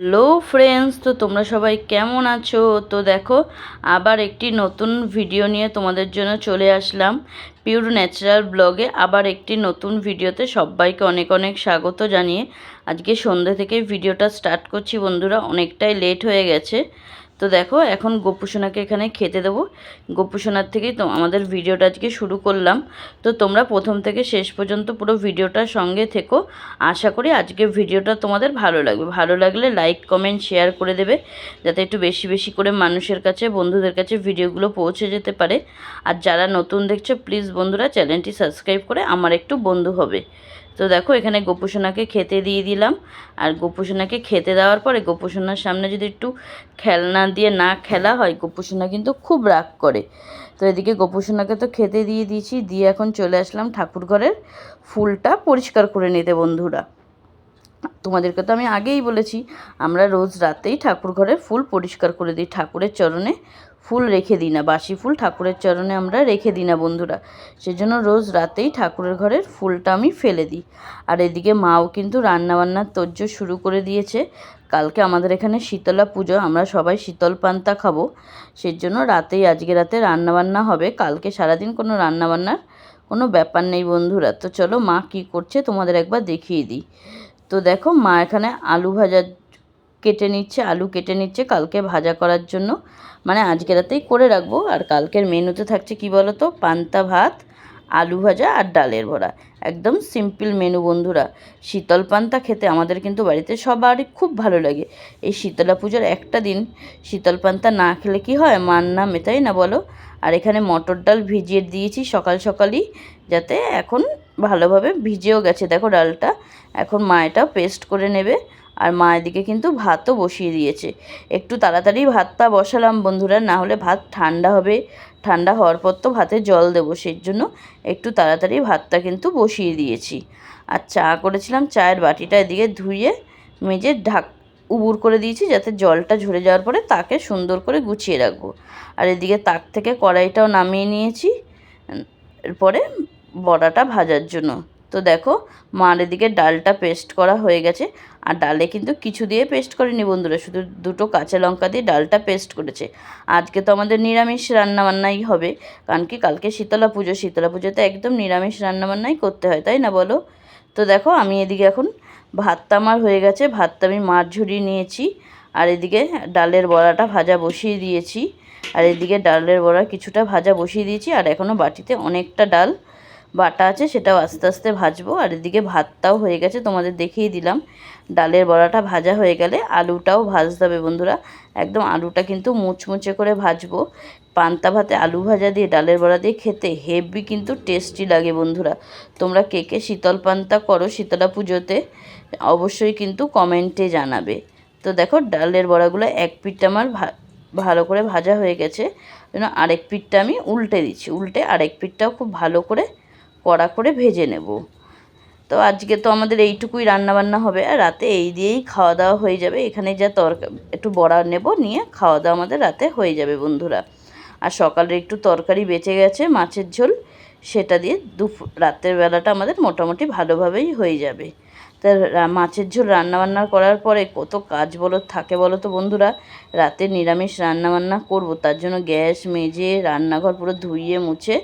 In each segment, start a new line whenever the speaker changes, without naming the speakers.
Hello friends, তো তোমরা সবাই কেমন আছো? তো দেখো, আবার একটি নতুন ভিডিও নিয়ে তোমাদের জন্য চলে আসলাম পিওর ন্যাচারাল ব্লগে। আবার একটি নতুন ভিডিওতে সবাইকে অনেক অনেক স্বাগত জানিয়ে আজকে সন্ধ্যে থেকে ভিডিওটা স্টার্ট করছি বন্ধুরা। অনেকটাই লেট হয়ে গেছে। তো দেখো, এখন গোপুসোনাকে এখানে খেতে দেবো। গোপুসোনার থেকেই তো আমাদের ভিডিওটা আজকে শুরু করলাম। তো তোমরা প্রথম থেকে শেষ পর্যন্ত পুরো ভিডিওটার সঙ্গে থেকো। আশা করি আজকের ভিডিওটা তোমাদের ভালো লাগবে। ভালো লাগলে লাইক কমেন্ট শেয়ার করে দেবে, যাতে একটু বেশি বেশি করে মানুষের কাছে, বন্ধুদের কাছে ভিডিওগুলো পৌঁছে যেতে পারে। আর যারা নতুন দেখছো, প্লিজ বন্ধুরা চ্যানেলটি সাবস্ক্রাইব করে আমার একটু বন্ধু হবে। তো দেখো, এখানে গোপুসোনাকে খেতে দিয়ে দিলাম। আর গোপুসোনাকে খেতে দেওয়ার পরে গোপুসোনার সামনে যদি একটু খেলনা দিয়ে না খেলা হয়, গোপুসোনা কিন্তু খুব রাগ করে। তো এদিকে গোপুসোনাকে তো খেতে দিয়ে দিয়েছি, দিয়ে এখন চলে আসলাম ঠাকুর ঘরের ফুলটা পরিষ্কার করে নিতে বন্ধুরা। তোমাদেরকে তো আমি আগেই বলেছি, আমরা রোজ রাতেই ঠাকুর ঘরের ফুল পরিষ্কার করে দিই। ঠাকুরের চরণে ফুল রেখে দিই না, বাসি ফুল ঠাকুরের চরণে আমরা রেখে দিই না বন্ধুরা। সেজন্য রোজ রাতেই ঠাকুরের ঘরের ফুলটা আমি ফেলে দিই। আর এদিকে মাও কিন্তু রান্নাবান্নার তোড়জোড় শুরু করে দিয়েছে। কালকে আমাদের এখানে শীতলা পুজো, আমরা সবাই শীতল পান্তা খাবো। সেজন্য আজকে রাতে রান্নাবান্না হবে। কালকে সারাদিন কোনো রান্নাবান্নার কোনো ব্যাপার নেই বন্ধুরা। তো চলো মা কী করছে তোমাদের একবার দেখিয়ে দিই। তো দেখো, মা এখানে আলু কেটে নিচ্ছে কালকে ভাজা করার জন্য। মানে আজকে রাতেই করে রাখবো। আর কালকের মেনুতে থাকছে কি বলো তো, পান্তা ভাত, আলু ভাজা আর ডালের বড়া। একদম সিম্পল মেনু বন্ধুরা। শীতল পান্তা খেতে আমাদের কিন্তু বাড়িতে সবারই খুব ভালো লাগে। এই শীতলা পুজোর একটা দিন শীতল পান্তা না খেলে কি হয়, মান না মেটাই না বলো। আর এখানে মটর ডাল ভিজিয়ে দিয়েছি সকাল সকালই, যাতে এখন ভালোভাবে ভিজেও গেছে দেখো ডালটা। এখন মা এটা পেস্ট করে নেবে। আর মা এদিকে কিন্তু ভাতও বসিয়ে দিয়েছে। একটু তাড়াতাড়ি ভাতটা বসালাম বন্ধুরা, না হলে ভাত ঠান্ডা হবে। ঠান্ডা হওয়ার পর তো ভাতে জল দেবো, সেই জন্য একটু তাড়াতাড়ি ভাতটা কিন্তু বসিয়ে দিয়েছি। আর চা করেছিলাম, চায়ের বাটিটা এদিকে ধুয়ে মেজে উবুর করে দিয়েছি, যাতে জলটা ঝরে যাওয়ার পরে তাকে সুন্দর করে গুছিয়ে রাখবো। আর এদিকে তাক থেকে কড়াইটাও নামিয়ে নিয়েছি এরপরে বড়াটা ভাজার জন্য। তো দেখো, মার এদিকে ডালটা পেস্ট করা হয়ে গেছে। আর ডালে কিন্তু কিছু দিয়ে পেস্ট করেনি বন্ধুরা, শুধু দুটো কাঁচা লঙ্কা দিয়ে ডালটা পেস্ট করেছে। আজকে তো আমাদের নিরামিষ রান্নাবান্নাই হবে, কারণ কি কালকে শীতলা পুজোতে একদম নিরামিষ রান্নাবান্নাই করতে হয়, তাই না বলো? তো দেখো, আমি এদিকে এখন ভাতটা আমার হয়ে গেছে, ভাতটা আমি মাছ ঝরিয়ে নিয়েছি। আর এদিকে ডালের বড়াটা ভাজা বসিয়ে দিয়েছি। আর এদিকে ডালের বড়া কিছুটা ভাজা বসিয়ে দিয়েছি। আর এখনও বাটিতে অনেকটা ডাল বাটা আছে, সেটাও আস্তে আস্তে ভাজবো। আর এদিকে ভাতটাও হয়ে গেছে, তোমাদের দেখিয়ে দিলাম। ডালের বড়াটা ভাজা হয়ে গেলে আলুটাও ভাজতে হবে বন্ধুরা। একদম আলুটা কিন্তু মুচমুচে করে ভাজবো। পান্তা ভাতে আলু ভাজা দিয়ে ডালের বড়া দিয়ে খেতে হেভি কিন্তু টেস্টি লাগে বন্ধুরা। তোমরা কে কে শীতল পান্তা করো শীতলা পুজোতে, অবশ্যই কিন্তু কমেন্টে জানাবে। তো দেখো, ডালের বড়াগুলো এক পিঠটা আমার ভালো করে ভাজা হয়ে গেছে, যেন আরেক পিঠটা আমি উল্টে দিচ্ছি। উল্টে আরেক পিঠটাও খুব ভালো করে কড়া করে ভেজে নেব। তো আজকে তো আমাদের এইটুকুই রান্নাবান্না হবে, আর রাতে এই দিয়েই খাওয়া দাওয়া হয়ে যাবে। এখানে যা একটু বড়া নেব, নিয়ে খাওয়া দাওয়া আমাদের রাতে হয়ে যাবে বন্ধুরা। আর সকালে একটু তরকারি বেঁচে গেছে মাছের ঝোল, সেটা দিয়ে রাতের বেলাটা আমাদের মোটামুটি ভালোভাবেই হয়ে যাবে। তা মাছের ঝোল রান্নাবান্না করার পরে কত কাজ থাকে বলো তো বন্ধুরা। রাতে নিরামিষ রান্নাবান্না করব, তার জন্য গ্যাস মেজে রান্নাঘর পুরো ধুইয়ে মুছে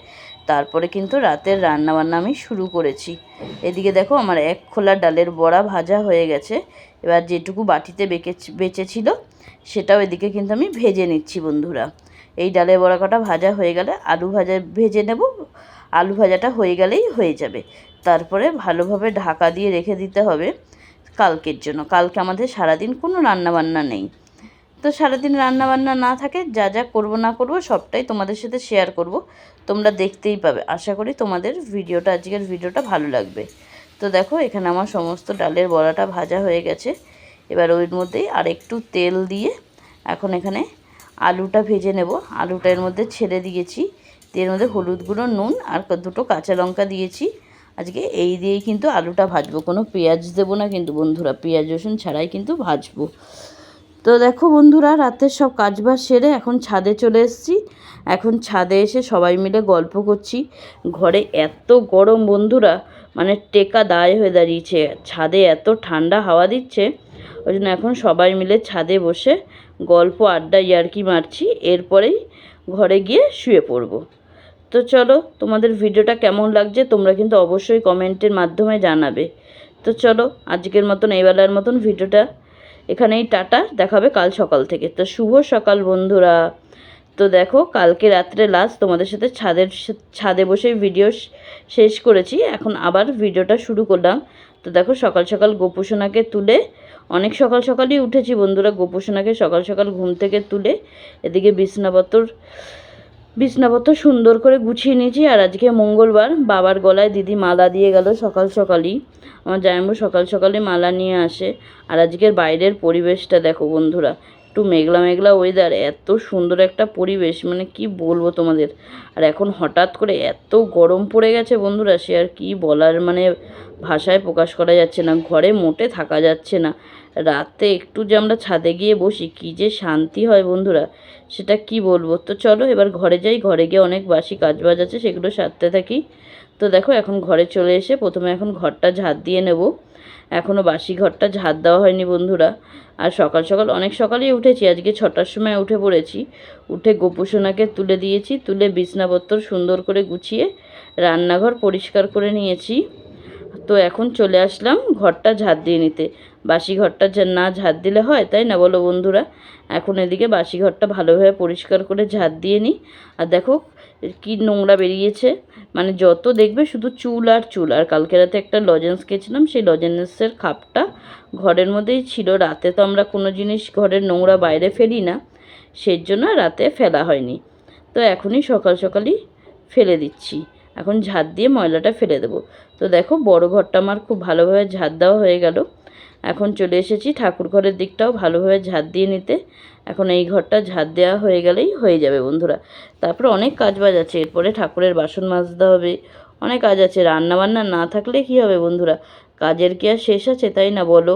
তারপরে কিন্তু রাতের রান্নাবান্না আমি শুরু করেছি। এদিকে দেখো, আমার এক খোলা ডালের বড়া ভাজা হয়ে গেছে। এবার যেটুকু বাটিতে বেঁচেছিল সেটাও এদিকে কিন্তু আমি ভেজে নিচ্ছি বন্ধুরা। এই ডালের বড়া কটা ভাজা হয়ে গেলে আলু ভাজা ভেজে নেব। আলু ভাজাটা হয়ে গেলেই হয়ে যাবে। তারপরে ভালোভাবে ঢাকা দিয়ে রেখে দিতে হবে কালকের জন্য। কালকে আমাদের সারাদিন কোনো রান্নাবান্না নেই। তো সারাদিন রান্নাবান্না না থাকে, যা যা করব না করব সবটাই তোমাদের সাথে শেয়ার করব। তোমরা দেখতেই পাবে। আশা করি তোমাদের আজকের ভিডিওটা ভালো লাগবে। তো দেখো, এখানে আমার সমস্ত ডালের বড়াটা ভাজা হয়ে গেছে। এবার ওর মধ্যেই আর একটু তেল দিয়ে এখন এখানে আলুটা ভেজে নেব। আলুটা এর মধ্যে ছেড়ে দিয়েছি, এর মধ্যে হলুদ গুঁড়ো, নুন আর দুটো কাঁচা লঙ্কা দিয়েছি। আজকে এই দিয়েই কিন্তু আলুটা ভাজবো, কোনো পেঁয়াজ দেবো না কিন্তু বন্ধুরা, পেঁয়াজ রসুন ছাড়াই কিন্তু ভাজবো। তো দেখো বন্ধুরা, রাতের সব কাজবাজ সেরে এখন ছাদে চলে এসেছি। এখন ছাদে এসে সবাই মিলে গল্প করছি। ঘরে এত গরম বন্ধুরা, মানে টেকা দায় হয়ে দাঁড়িয়েছে। ছাদে এত ঠান্ডা হাওয়া দিচ্ছে, ওই জন্য এখন সবাই মিলে ছাদে বসে গল্প আড্ডা ইয়ার্কি মারছি, এরপরেই ঘরে গিয়ে শুয়ে পড়ব। তো চলো, তোমাদের ভিডিওটা কেমন লাগছে তোমরা কিন্তু অবশ্যই কমেন্টের মাধ্যমে জানাবে। তো চলো, আজকের মতন এইবেলার মতন ভিডিওটা এখানেই টাটা, দেখাবে কাল সকাল থেকে। তো শুভ সকাল বন্ধুরা। তো দেখো, কালকে রাত্রে লাস্ট তোমাদের সাথে ছাদে বসে ভিডিও শেষ করেছি, এখন আবার ভিডিওটা শুরু করলাম। তো দেখো, সকাল সকাল গোপুসোনাকে তুলে, অনেক সকাল সকালই উঠেছি বন্ধুরা, গোপুসোনাকে সকাল সকাল ঘুম থেকে তুলে এদিকে বিছনাপত্র সুন্দর করে গুছিয়ে নিয়েছি। আর আজকে মঙ্গলবার, বাবার গলায় দিদি মালা দিয়ে গেল সকাল সকালই, আমার জামাইবাবু সকাল সকালে মালা নিয়ে আসে। আর আজকের বাইরের পরিবেশটা দেখো বন্ধুরা, একটু মেঘলা মেঘলা ওয়েদার, এত সুন্দর একটা পরিবেশ, মানে কি বলবো তোমাদের। আর এখন হঠাৎ করে এত গরম পড়ে গেছে বন্ধুরা, সে আর কি বলার, মানে ভাষায় প্রকাশ করা যাচ্ছে না, ঘরে মোটে থাকা যাচ্ছে না। রাতে একটু যে আমরা ছাদে গিয়ে বসি, কী যে শান্তি হয় বন্ধুরা, সেটা কি বলবো। তো চলো এবার ঘরে যাই, ঘরে গিয়ে অনেক বাসি কাজবাজ আছে, সেগুলো সারতে থাকি। তো দেখো, এখন ঘরে চলে এসে প্রথমে এখন ঘরটা ঝাড় দিয়ে নেব। এখনও বাসি ঘরটা ঝাড় দেওয়া হয়নি বন্ধুরা। আর সকাল সকাল অনেক সকালেই উঠেছি, আজকে 6টার সময় উঠে পড়েছি। উঠে গোপুসোনাকে তুলে দিয়েছি, তুলে বিছনাপত্র সুন্দর করে গুছিয়ে রান্নাঘর পরিষ্কার করে নিয়েছি। তো এখন চলে আসলাম ঘরটা ঝাড় দিয়ে নিতে। বাসি ঘরটা না ঝাড় দিলে হয়, তাই না বলো বন্ধুরা। এখন এদিকে বাসি ঘরটা ভালোভাবে পরিষ্কার করে ঝাড় দিয়ে নিই। আর দেখো কি নোংরা বেরিয়েছে, মানে যত দেখবে শুধু চুল আর চুল। আর কালকে রাতে একটা লজেন্স খেয়েছিলাম, সেই লজেন্সের খাপটা ঘরের মধ্যেই ছিল। রাতে তো আমরা কোনো জিনিস ঘরের নোংরা বাইরে ফেলি না, সেই জন্য রাতে ফেলা হয়নি। তো এখনই সকাল সকালই ফেলে দিচ্ছি, এখন ঝাড় দিয়ে ময়লাটা ফেলে দেবো। তো দেখো, বড় ঘরটা আমার খুব ভালোভাবে ঝাড় দেওয়া হয়ে গেল। এখন চলে এসেছি ঠাকুর ঘরের দিকটাও ভালোভাবে ঝাড় দিয়ে নিতে। এখন এই ঘরটা ঝাড় দেওয়া হয়ে গেলেই হয়ে যাবে বন্ধুরা। তারপরে অনেক কাজবাজ আছে, এরপরে ঠাকুরের বাসন মাজতে হবে, অনেক কাজ আছে। রান্নাবান্না না থাকলে কি হবে বন্ধুরা, কাজের কি আর শেষ আছে, তাই না বলো।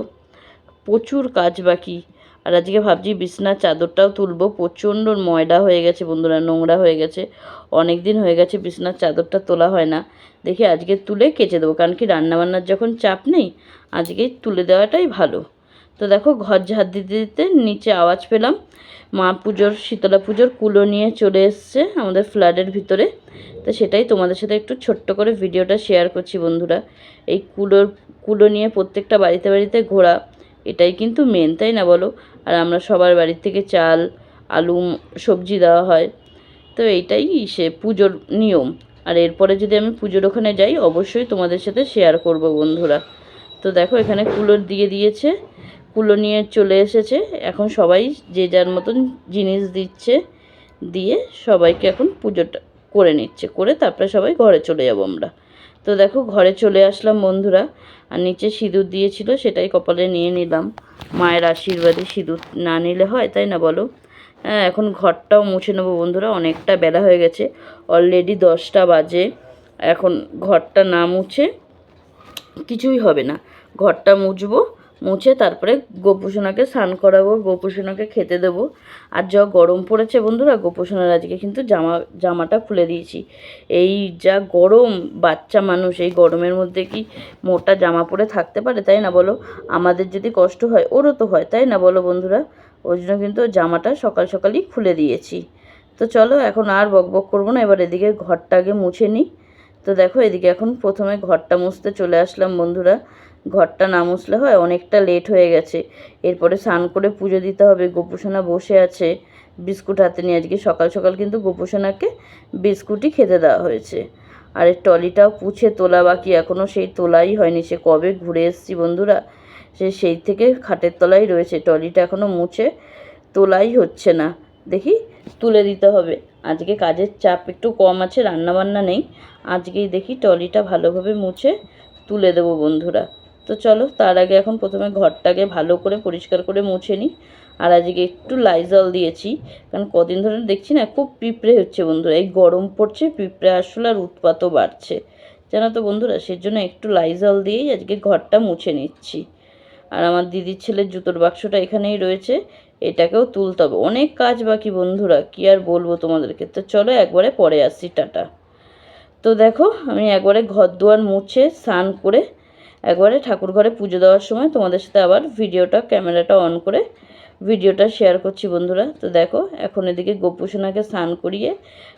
প্রচুর কাজ বাকি। আর আজকে ভাবছি বিছনার চাদরটাও তুলবো, প্রচণ্ড ময়লা হয়ে গেছে বন্ধুরা, নোংরা হয়ে গেছে। অনেক দিন হয়ে গেছে বিছনার চাদরটা তোলা হয় না, দেখি আজকে তুলে কেচে দেবো, কারণ কি রান্নাবান্নার যখন চাপ নেই, আজকেই তুলে দেওয়াটাই ভালো। তো দেখো, ঘর ঝাড় দিতে দিতে নিচে আওয়াজ পেলাম, মা পুজোর, শীতলা পুজোর কুলো নিয়ে চলে এসছে আমাদের ফ্ল্যাটের ভিতরে। তো সেটাই তোমাদের সাথে একটু ছোট্ট করে ভিডিওটা শেয়ার করছি বন্ধুরা। এই কুলো নিয়ে প্রত্যেকটা বাড়িতে বাড়িতে ঘোরা, এটাই কিন্তু মেন, তাই না বলো। আর আমরা সবার বাড়ির থেকে চাল, আলু, সবজি দেওয়া হয়। তো এইটাই সে পুজোর নিয়ম। আর এরপরে যদি আমি পুজোর ওখানে যাই, অবশ্যই তোমাদের সাথে শেয়ার করব বন্ধুরা। তো দেখো, এখানে কুলো দিয়ে দিয়েছে, কুলো নিয়ে চলে এসেছে। এখন সবাই যে যার মতন জিনিস দিচ্ছে, দিয়ে সবাইকে এখন পুজোটা করে নিচ্ছে, করে তারপরে সবাই ঘরে চলে যাব আমরা। তো দেখো, ঘরে চলে আসলাম বন্ধুরা। আর নিচে সিঁদুর দিয়েছিল, সেটাই কপালে নিয়ে নিলাম। মায়ের আশীর্বাদে সিঁদুর না নিলে হয়, তাই না বলো। হ্যাঁ, এখন ঘরটাও মুছে নেবো বন্ধুরা, অনেকটা বেলা হয়ে গেছে, অলরেডি 10টা বাজে। এখন ঘরটা না মুছে কিছুই হবে না, ঘরটা মুছবো, মুছে তারপরে গোপুসোনাকে স্নান করাবো, গোপুসোনাকে খেতে দেবো। আর যা গরম পড়েছে বন্ধুরা, গোপুসোনার আজকে কিন্তু জামাটা খুলে দিয়েছি। এই যা গরম, বাচ্চা মানুষ এই গরমের মধ্যে কি মোটা জামা পরে থাকতে পারে, তাই না বলো। আমাদের যদি কষ্ট হয়, ওরও তো হয়, তাই না বলো বন্ধুরা। ওই জন্য কিন্তু জামাটা সকাল সকালই খুলে দিয়েছি। তো চলো, এখন আর বকবক করবো না, এবার এদিকে ঘরটা আগে মুছে নিই। তো দেখো, এদিকে এখন প্রথমে ঘরটা মুছতে চলে আসলাম বন্ধুরা। ঘরটা না মুছলে হয়, অনেকটা লেট হয়ে গেছে। এরপরে স্নান করে পুজো দিতে হবে। গোপুসোনা বসে আছে বিস্কুট হাতে নিয়ে, আজকে সকাল সকাল কিন্তু গোপুসোনাকে বিস্কুটই খেতে দেওয়া হয়েছে। আর এই টলিটাও পুছে তোলা বাকি, এখনও সেই তোলাই হয়নি, সে কবে ঘুরে এসেছি বন্ধুরা, সেই থেকে খাটের তলায় রয়েছে, টলিটা এখনও মুছে তোলাই হচ্ছে না। দেখি তুলে দিতে হবে, আজকে কাজের চাপ একটু কম আছে, রান্নাবান্না নেই, আজকেই দেখি টলিটা ভালোভাবে মুছে তুলে দেবো বন্ধুরা। তো চলো, তার আগে এখন প্রথমে ঘরটাকে ভালো করে পরিষ্কার করে মুছে নিই। আর আজকে একটু লাইজল দিয়েছি, কারণ কদিন ধরে দেখছি না খুব পিঁপড়ে হচ্ছে বন্ধুরা, এই গরম পড়ছে, পিঁপড়ে আসলে আর উৎপাতও বাড়ছে, জানো তো বন্ধুরা। সেজন্য একটু লাইজল দিয়েই আজকে ঘরটা মুছে নিচ্ছি। আর আমার দিদির ছেলের জুতোর বাক্সটা এখানেই রয়েছে, এটাকেও তুলতে হবে, অনেক কাজ বাকি বন্ধুরা, কি আর বলবো তোমাদেরকে। তো চলো একবারে পরে আসছি, টাটা। তো দেখো, আমি একবারে ঘর দুয়ার মুছে স্নান করে একবারে ঠাকুর ঘরে পুজো দেওয়ার সময় তোমাদের সাথে আবার ক্যামেরাটা অন করে ভিডিওটা শেয়ার করছি বন্ধুরা। তো দেখো এখন এদিকে গোপুসোনাকে স্নান করিয়ে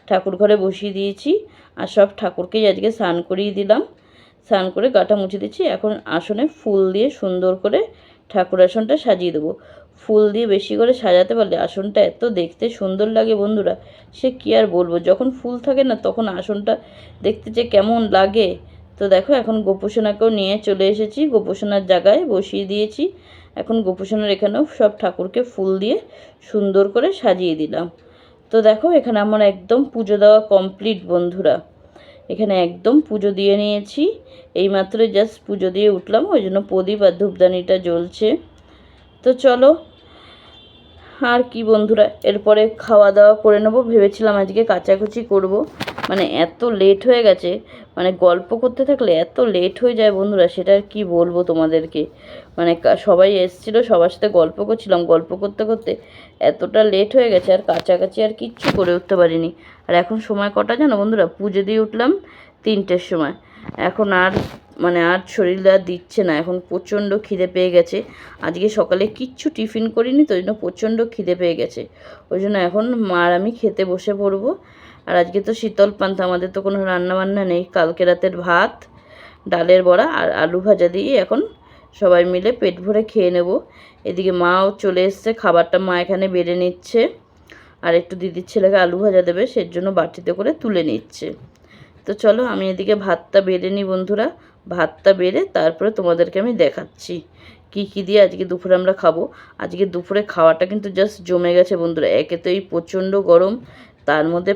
ঠাকুর ঘরে বসিয়ে দিয়েছি, আর সব ঠাকুরকেই আজকে স্নান করিয়ে দিলাম। স্নান করে গাটা মুছে দিচ্ছি। এখন আসনে ফুল দিয়ে সুন্দর করে ঠাকুর আসনটা সাজিয়ে দেবো। ফুল দিয়ে বেশি করে সাজাতে পারলে আসনটা এত দেখতে সুন্দর লাগে বন্ধুরা, সে কী আর বলবো। যখন ফুল থাকে না তখন আসনটা দেখতে যে কেমন লাগে। তো দেখো এখন গোপুসোনাকেও নিয়ে চলে এসেছি, গোপুসোনার জায়গায় বসিয়ে দিয়েছি। এখন গোপুসোনার এখানেও সব ঠাকুরকে ফুল দিয়ে সুন্দর করে সাজিয়ে দিলাম। তো দেখো এখানে আমার একদম পুজো দেওয়া কমপ্লিট বন্ধুরা। এখানে একদম পুজো দিয়ে নিয়েছি, এইমাত্র জাস্ট পুজো দিয়ে উঠলাম, ওই জন্য প্রদীপ আর ধূপদানিটা জ্বলছে। তো চলো আর কি বন্ধুরা, এরপরে খাওয়া দাওয়া করে নেবো। ভেবেছিলাম আজকে কাচাকুচি করব, মানে এত লেট হয়ে গেছে, মানে গল্প করতে থাকলে এত লেট হয়ে যায় বন্ধুরা, সেটা আর কি বলবো তোমাদেরকে। মানে সবাই এসেছিলো, সবার সাথে গল্প করছিলাম, গল্প করতে করতে এতটা লেট হয়ে গেছে, আর কাচাকাচি আর কিচ্ছু করে উঠতে পারিনি। আর এখন সময় কটা জানো বন্ধুরা, পুজো দিয়ে উঠলাম 3টের সময়। এখন আর আর শরীরটা দিচ্ছে না, এখন প্রচণ্ড খিদে পেয়ে গেছে। আজকে সকালে কিচ্ছু টিফিন করিনি, তো ওই জন্য প্রচণ্ড খিদে পেয়ে গেছে। ওই জন্য এখন মা আর আমি খেতে বসে পড়বো। আর আজকে তো শীতল পান্তা, আমাদের তো কোনো রান্নাবান্না নেই। কালকে রাতের ভাত, ডালের বড়া আর আলু ভাজা দিয়ে এখন সবাই মিলে পেট ভরে খেয়ে নেব। এদিকে মাও চলে এসছে, খাবারটা মা এখানে বেড়ে নিচ্ছে, আর একটু দিদির ছেলেকে আলু ভাজা দেবে, সের জন্য বাটিতে করে তুলে নিচ্ছে। তো চলো আমি এদিকে ভাতটা বেড়ে নিই বন্ধুরা। ভাতটা বেড়ে তারপরে তোমাদেরকে আমি দেখাচ্ছি কি কী দিয়ে আজকে দুপুরে আমরা খাবো। আজকে দুপুরে খাওয়াটা কিন্তু জাস্ট জমে গেছে বন্ধুরা। একে তো এই প্রচণ্ড গরম, তার মধ্যে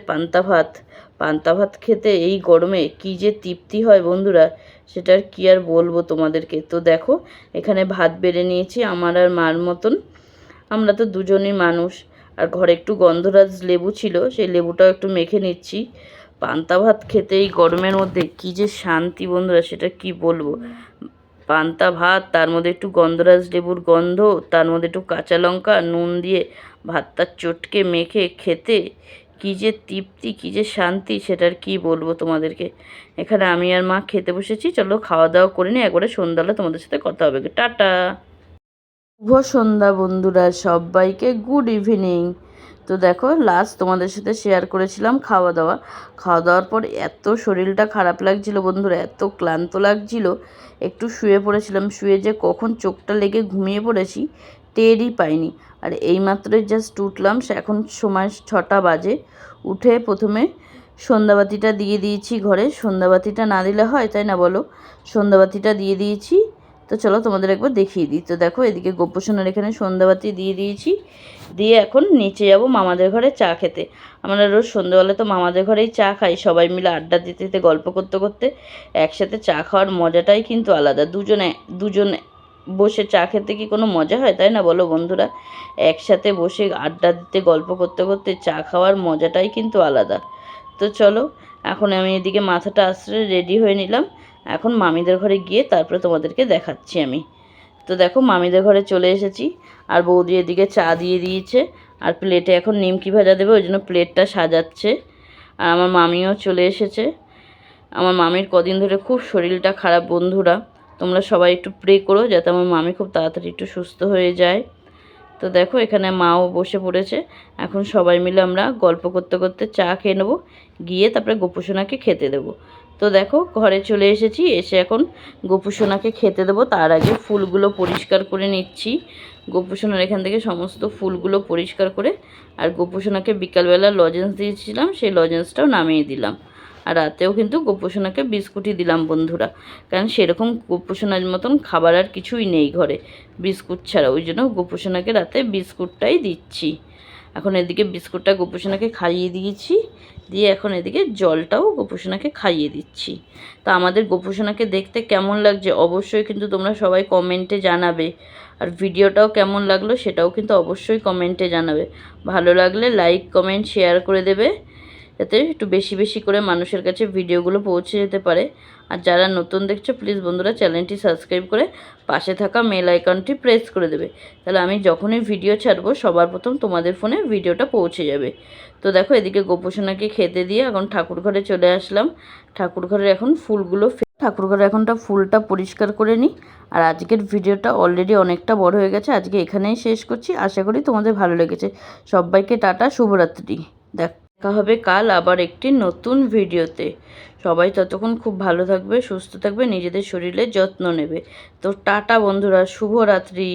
পান্তা ভাত খেতে এই গরমে কী যে তৃপ্তি হয় বন্ধুরা, সেটা আর কী আর বলবো তোমাদেরকে। তো দেখো এখানে ভাত বেড়ে নিয়েছি আমার আর মার মতন, আমরা তো দুজনই মানুষ। আর ঘরে একটু গন্ধরাজ লেবু ছিল, সেই লেবুটাও একটু মেখে নিচ্ছি। পান্তা ভাত খেতে এই গরমের মধ্যে কী যে শান্তি বন্ধুরা, সেটা কি বলবো। পান্তা ভাত, তার মধ্যে একটু গন্ধরাজ লেবুর গন্ধ, তার মধ্যে একটু কাঁচা লঙ্কা নুন দিয়ে ভাতটা চটকে মেখে খেতে কী যে তৃপ্তি, কী যে শান্তি, সেটার কি বলবো তোমাদেরকে। এখানে আমি আর মা খেতে বসেছি, চলো খাওয়া দাওয়া করে নিই, একবারে সন্ধ্যাবেলা তোমাদের সাথে কথা হবে। টাটা, শুভ সন্ধ্যা বন্ধুরা, সবাইকে গুড ইভিনিং। তো দেখো লাস্ট তোমাদের সাথে শেয়ার করেছিলাম খাওয়া দাওয়ার পর এত শরীরটা খারাপ লাগছিল বন্ধুরা, এত ক্লান্ত লাগছিল, একটু শুয়ে পড়েছিলাম। শুয়ে যে কখন চোখটা লেগে ঘুমিয়ে পড়েছি টেরই পাইনি। আর এইমাত্রই জাস্ট উঠলাম, এখন সময় 6টা বাজে। উঠে প্রথমে সন্ধ্যাবাতিটা দিয়ে দিয়েছি ঘরে। সন্ধ্যাবাতিটা না দিলে হয়, তাই না বলো? সন্ধ্যাবাতিটা দিয়ে দিয়েছি। তো চলো তোমাদের একবার দেখিয়ে দিই। তো দেখো এদিকে গোপুসোনার এখানে সন্ধ্যাবাতি দিয়ে দিয়েছি, দিয়ে এখন নিচে যাব মামাদের ঘরে চা খেতে। আমরা রোজ সন্ধ্যাবেলা তো মামাদের ঘরেই চা খাই, সবাই মিলে আড্ডা দিতে দিতে গল্প করতে করতে। একসাথে চা খাওয়ার মজাটাই কিন্তু আলাদা। দুজনে বসে চা খেতে কি কোনো মজা হয়, তাই না বলো বন্ধুরা? একসাথে বসে আড্ডা দিতে গল্প করতে করতে চা খাওয়ার মজাটাই কিন্তু আলাদা। তো চলো এখন আমি এদিকে মাথাটা আশ্রয় রেডি হয়ে নিলাম। এখন মামিদের ঘরে গিয়ে তারপরে তোমাদেরকে দেখাচ্ছি আমি। তো দেখো মামিদের ঘরে চলে এসেছি, আর বৌদি এদিকে চা দিয়ে দিয়েছে, আর প্লেটে এখন নিমকি ভাজা দেবে, ওই জন্য প্লেটটা সাজাচ্ছে। আর আমার মামিও চলে এসেছে। আমার মামির কদিন ধরে খুব শরীরটা খারাপ বন্ধুরা, তোমরা সবাই একটু প্রে করো যাতে আমার মামি খুব তাড়াতাড়ি একটু সুস্থ হয়ে যায়। তো দেখো এখানে মাও বসে পড়েছে। এখন সবাই মিলে আমরা গল্প করতে করতে চা খেয়ে নেবো, গিয়ে তারপরে গোপুসোনাকে খেতে দেবো। তো দেখো ঘরে চলে এসেছি, এসে এখন গোপুসোনাকে খেতে দেবো। তার আগে ফুলগুলো পরিষ্কার করে নিচ্ছি। গোপুসোনার এখান থেকে সমস্ত ফুলগুলো পরিষ্কার করে, আর গোপুসোনাকে বিকালবেলা লজেন্স দিয়েছিলাম, সেই লজেন্সটাও নামিয়ে দিলাম। আর রাতেও কিন্তু গোপুসোনাকে বিস্কুটই দিলাম বন্ধুরা, কারণ সেরকম গোপুসোনার মতন খাবার আর কিছুই নেই ঘরে বিস্কুট ছাড়া, ওই জন্য গোপুসোনাকে রাতে বিস্কুটটাই দিচ্ছি। এখন এদিকে বিস্কুটটা গোপুসোনাকে খাইয়ে দিয়েছি, দিয়ে এখন এদিকে জলটাও গোপুসোনাকে খাইয়ে দিচ্ছি। তা আমাদের গোপুসোনাকে দেখতে কেমন লাগছে অবশ্যই কিন্তু তোমরা সবাই কমেন্টে জানাবে, আর ভিডিওটাও কেমন লাগলো সেটাও কিন্তু অবশ্যই কমেন্টে জানাবে। ভালো লাগলে লাইক কমেন্ট শেয়ার করে দেবে। যাতে একটু বেশি বেশি করে মানুষের কাছে ভিডিওগুলো পৌঁছে যেতে পারে। আর যারা নতুন দেখছো প্লিজ বন্ধুরা চ্যানেলটি সাবস্ক্রাইব করে পাশে থাকা বেল আইকনটি প্রেস করে দেবে, তাহলে আমি যখনই ভিডিও ছাড়বো সবার প্রথম তোমাদের ফোনে ভিডিওটা পৌঁছে যাবে। তো দেখো এদিকে গোপুসোনাকে খেতে দিয়ে এখন ঠাকুর ঘরে চলে আসলাম। ঠাকুর ঘরে এখন ঠাকুর ঘরে এখনটা ফুলটা পরিষ্কার করে নিই। আর আজকের ভিডিওটা অলরেডি অনেকটা বড় হয়ে গেছে, আজকে এখানেই শেষ করছি। আশা করি তোমাদের ভালো লেগেছে। সবাইকে টাটা, শুভরাত্রি। দেখা হবে কাল আবার একটি নতুন ভিডিওতে। সবাই ততক্ষণ খুব ভালো থাকবে, সুস্থ থাকবে, নিজেদের শরীরের যত্ন নেবে। তো টাটা বন্ধুরা, শুভরাত্রি।